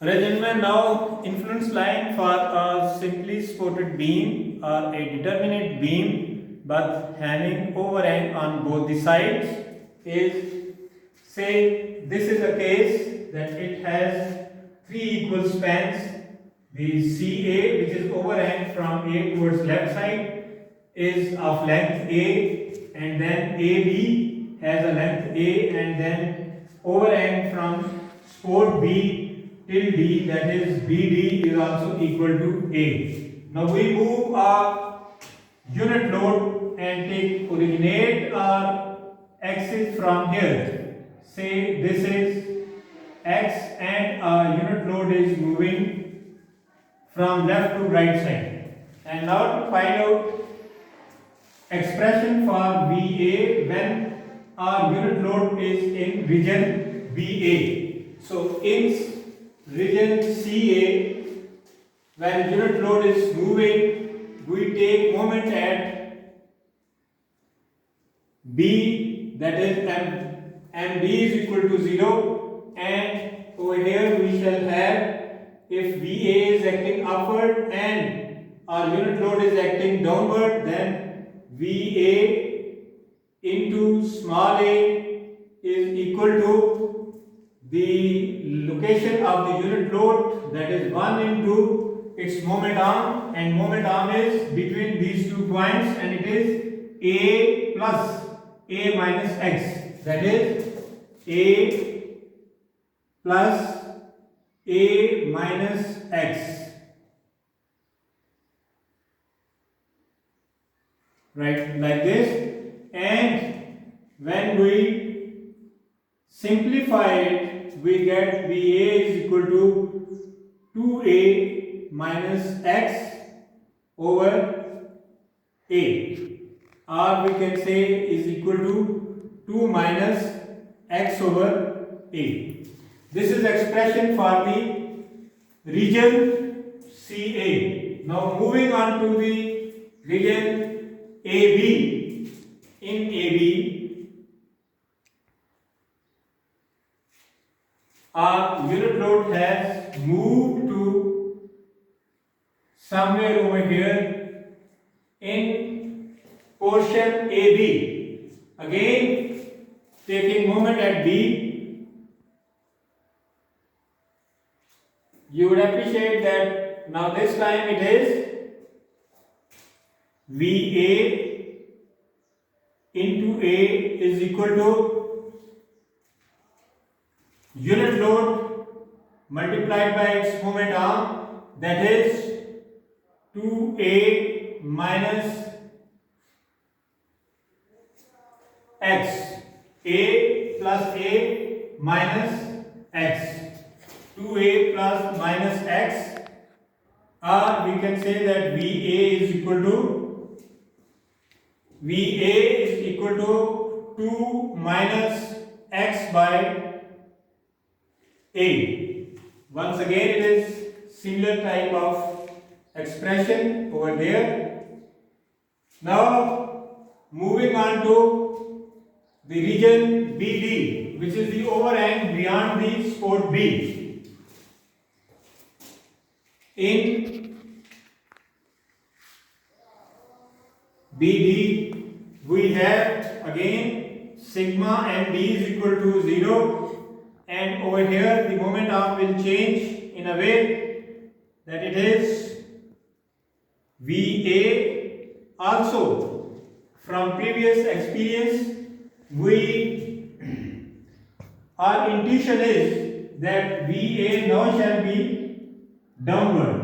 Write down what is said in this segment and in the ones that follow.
Alright, gentlemen, now influence line for a simply supported beam or a determinate beam but having overhang on both the sides is, say this is a case that it has three equal spans. The CA, which is overhang from A towards left side, is of length A, and then AB has a length A, and then overhang from support B till D, that is BD, is also equal to A. Now we move our unit load and take originate our axis from here. Say this is X and our unit load is moving from left to right side. And now to find out expression for VA when our unit load is in region BA. So in region CA, when unit load is moving, we take moment at B, that is MB is equal to 0, and over here we shall have, if VA is acting upward and our unit load is acting downward, then VA into small a is equal to the location of the unit load, that is 1 into its moment arm, and moment arm is between these 2 points, and it is A plus A minus X, that is A plus A minus X, right, like this. And when we simplify it, we get VA is equal to 2A minus X over A, or we can say is equal to 2 minus X over A. This is expression for the region CA. Now moving on to the region AB. In AB, our unit load has moved to somewhere over here in portion AB. Again, taking moment at B, you would appreciate that now this time it is VA into A is equal to unit load multiplied by its moment arm, that is 2A minus X, A plus A minus X, 2A plus minus X, or we can say that VA is equal to 2 minus X by A. Once again it is similar type of expression over there. Now moving on to the region BD, which is the overhang beyond the support B. In BD we have again sigma MB is equal to 0, and over here the moment arm will change in a way that it is VA. Also from previous experience, our intuition is that VA now shall be downward.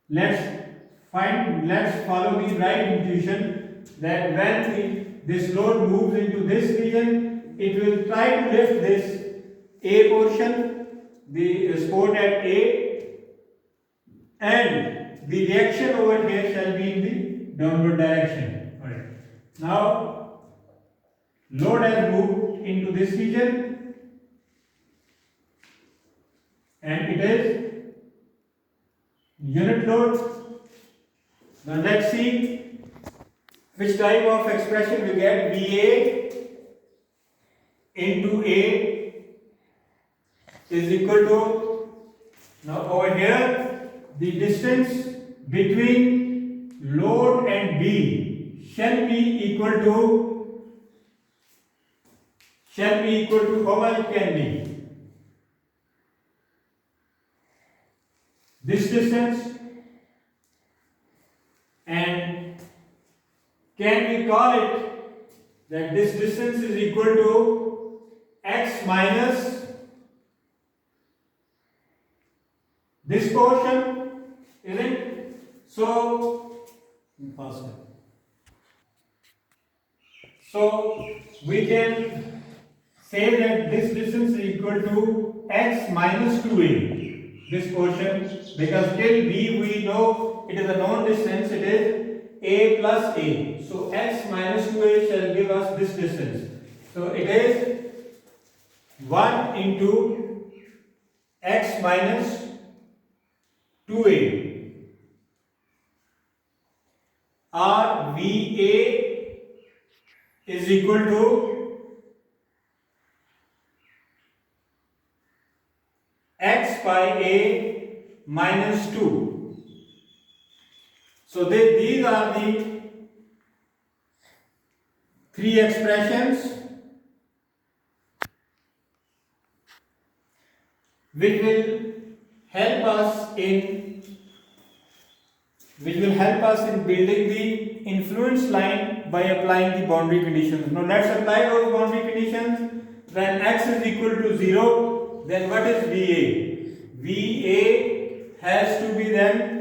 Let's follow the right intuition that when this load moves into this region, it will try to lift this A portion, the support at A, and the reaction over here shall be in the downward direction. Alright. Now load has moved into this region, and it is unit load. Now let's see which type of expression we get. VA into A is equal to, now over here the distance between load and B shall be equal to how much it can be? This distance, and can we call it that this distance is equal to x minus this portion, isn't it? So faster. So we can say that this distance is equal to x minus 2a, this portion, because till b we know it is a known distance, it is a plus a. So x minus 2a shall give us this distance. So it is 1 into x minus 2a, or VA is equal to x by a minus 2. So these are the three expressions which will help us in building the influence line by applying the boundary conditions. Now let's apply those boundary conditions. When x is equal to 0, then what is VA? VA has to be then